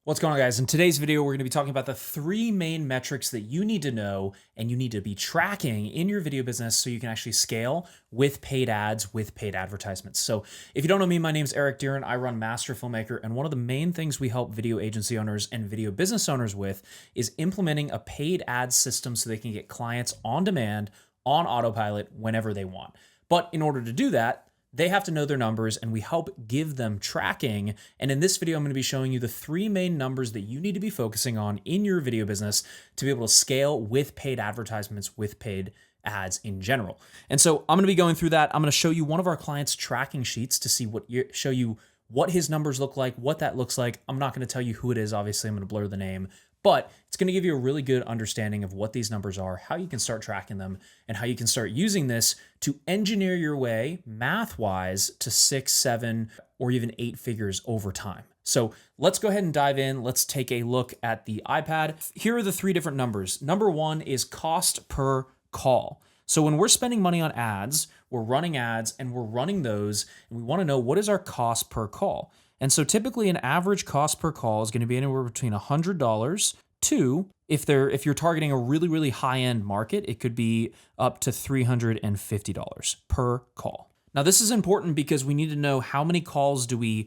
What's going on, guys? In today's video, we're going to be talking about the three main metrics that you need to know and you need to be tracking in your video business so you can actually scale with paid ads, with paid advertisements. So if you don't know me, my name is Deeran. I run Master Filmmaker, and one of the main things we help video agency owners and video business owners with is implementing a paid ad system so they can get clients on demand, on autopilot, whenever they want. But in order to do that, they have to know their numbers, and we help give them tracking. And in this video, I'm going to be showing you the three main numbers that you need to be focusing on in your video business to be able to scale with paid advertisements, with paid ads in general. And so I'm going to be going through that. I'm going to show you one of our clients' tracking sheets to see show you what his numbers look like, what that looks like. I'm not going to tell you who it is. Obviously, I'm going to blur the name. But it's going to give you a really good understanding of what these numbers are, how you can start tracking them, and how you can start using this to engineer your way math-wise to 6, 7, or even 8 figures over time. So let's go ahead and dive in. Let's take a look at the iPad. Here are the three different numbers. Number one is cost per call. So when we're spending money on ads, we're running ads and we're running those, and we want to know what is our cost per call. And so typically an average cost per call is going to be anywhere between $100 to, if you're targeting a really, really high-end market, it could be up to $350 per call. Now this is important because we need to know how many calls are we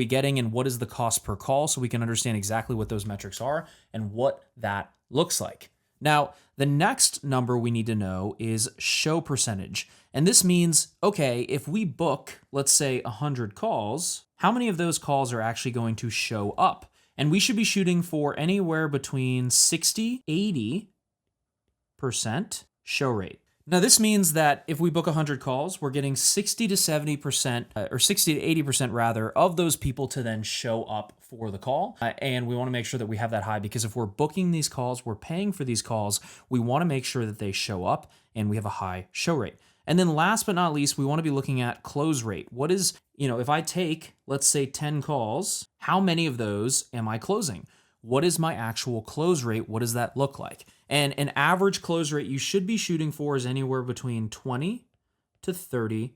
getting and what is the cost per call so we can understand exactly what those metrics are and what that looks like. Now, the next number we need to know is show percentage. And this means, okay, if we book, let's say 100 calls, how many of those calls are actually going to show up? And we should be shooting for anywhere between 60, 80% show rate. Now, this means that if we book 100 calls, we're getting 60 to 70%, or 60 to 80% rather, of those people to then show up for the call. And we want to make sure that we have that high because if we're booking these calls, we're paying for these calls, we want to make sure that they show up and we have a high show rate. And then last but not least, we want to be looking at close rate. What is, if I take, let's say 10 calls, how many of those am I closing? What is my actual close rate? What does that look like? And an average close rate you should be shooting for is anywhere between 20 to 30%.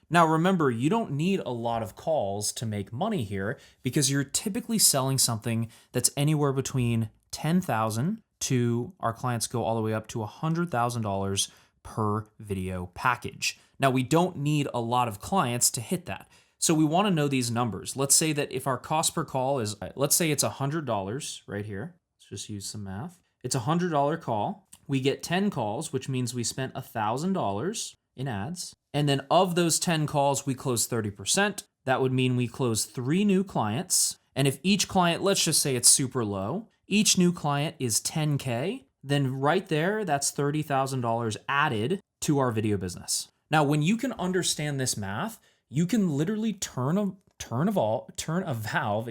Now remember, you don't need a lot of calls to make money here because you're typically selling something that's anywhere between $10,000 to, our clients go all the way up to $100,000 per video package. Now we don't need a lot of clients to hit that. So we want to know these numbers. Let's say that if our cost per call is, let's say it's $100 right here. Let's just use some math. It's a $100 call. We get 10 calls, which means we spent $1,000 in ads. And then of those 10 calls, we close 30%. That would mean we close 3 new clients. And if each client, let's just say it's super low, each new client is $10K, then right there, that's $30,000 added to our video business. Now, when you can understand this math, you can literally turn a valve,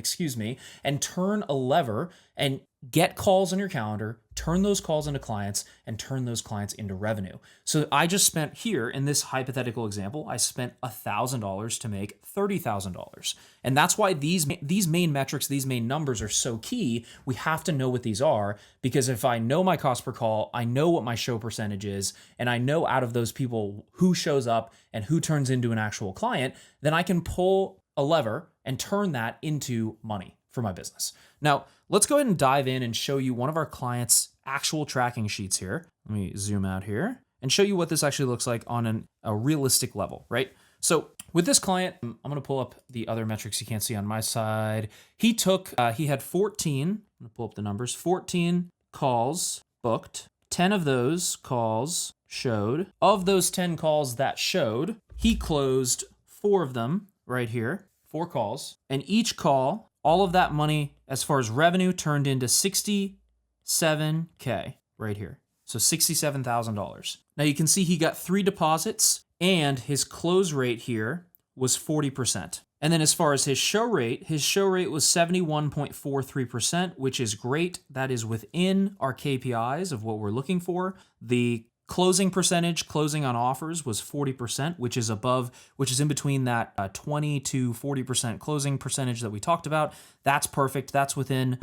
and turn a lever and get calls on your calendar, turn those calls into clients, and turn those clients into revenue. So I just spent here, in this hypothetical example, I spent $1,000 to make $30,000. And that's why these main metrics, these main numbers are so key. We have to know what these are, because if I know my cost per call, I know what my show percentage is, and I know out of those people who shows up and who turns into an actual client, then I can pull a lever and turn that into money for my business. Now, let's go ahead and dive in and show you one of our clients' actual tracking sheets here. Let me zoom out here and show you what this actually looks like on a realistic level, right? So with this client, I'm going to pull up the other metrics you can't see on my side. He had 14, I'm going to pull up the numbers, 14 calls booked. 10 of those calls showed. Of those 10 calls that showed, he closed 4 of them right here, 4 calls. And each call, all of that money as far as revenue turned into $67K right here. So $67,000. Now you can see he got 3 deposits and his close rate here was 40%. And then as far as his show rate was 71.43%, which is great. That is within our KPIs of what we're looking for. The closing percentage, closing on offers, was 40%, which is in between that 20 to 40% closing percentage that we talked about. That's perfect. That's within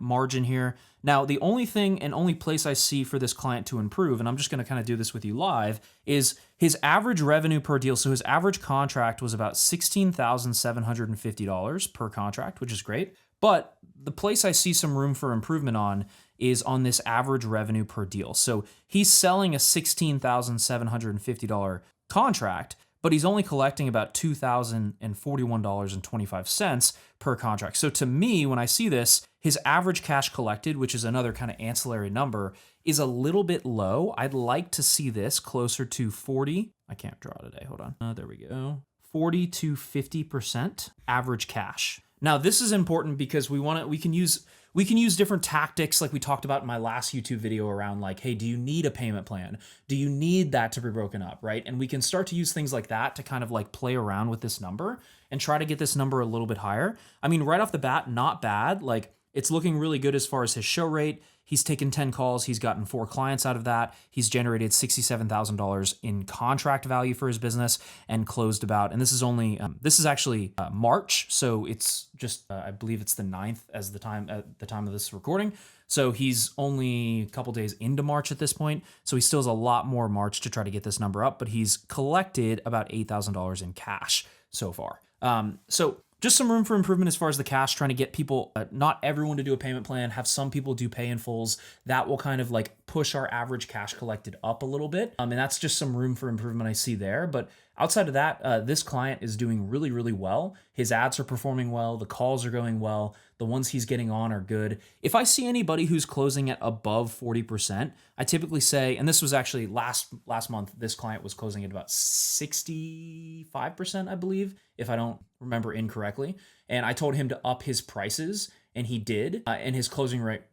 margin here. Now, the only thing and only place I see for this client to improve, and I'm just going to kind of do this with you live, is his average revenue per deal. So his average contract was about $16,750 per contract, which is great. But the place I see some room for improvement on is on this average revenue per deal. So he's selling a $16,750 contract, but he's only collecting about $2,041.25 per contract. So to me, when I see this, his average cash collected, which is another kind of ancillary number, is a little bit low. I'd like to see this closer to 40. I can't draw today. Hold on. There we go. 40 to 50% average cash. Now, this is important because we can use different tactics like we talked about in my last YouTube video around like, hey, do you need a payment plan? Do you need that to be broken up, right? And we can start to use things like that to kind of like play around with this number and try to get this number a little bit higher. I mean, right off the bat, not bad. Like, it's looking really good as far as his show rate. He's taken 10 calls. He's gotten 4 clients out of that. He's generated $67,000 in contract value for his business and closed about, and this is only, this is actually March. So it's just, I believe it's the 9th at the time of this recording. So he's only a couple days into March at this point. So he still has a lot more March to try to get this number up, but he's collected about $8,000 in cash so far. So just some room for improvement as far as the cash, trying to get people, not everyone to do a payment plan, have some people do pay in fulls. That will kind of like push our average cash collected up a little bit. And that's just some room for improvement I see there. But outside of that, this client is doing really, really well. His ads are performing well. The calls are going well. The ones he's getting on are good. If I see anybody who's closing at above 40%, I typically say, and this was actually last month, this client was closing at about 65%, I believe, if I don't remember incorrectly. And I told him to up his prices, and he did, and his closing rate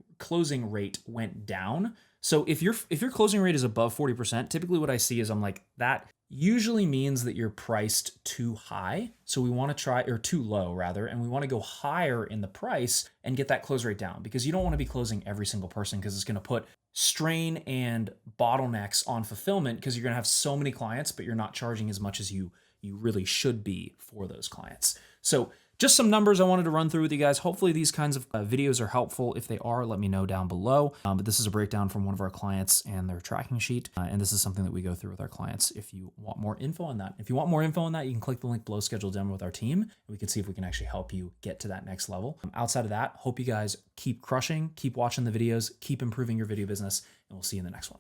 went down. So if your closing rate is above 40%, typically what I see is I'm like, that usually means that you're priced too high. So we want to try, or too low rather, and we want to go higher in the price and get that close rate down, because you don't want to be closing every single person, because it's going to put strain and bottlenecks on fulfillment, because you're going to have so many clients, but you're not charging as much as you really should be for those clients. So just some numbers I wanted to run through with you guys. Hopefully these kinds of videos are helpful. If they are, let me know down below. But this is a breakdown from one of our clients and their tracking sheet. And this is something that we go through with our clients. If you want more info on that, you can click the link below, schedule a demo with our team, and we can see if we can actually help you get to that next level. Outside of that, hope you guys keep crushing, keep watching the videos, keep improving your video business, and we'll see you in the next one.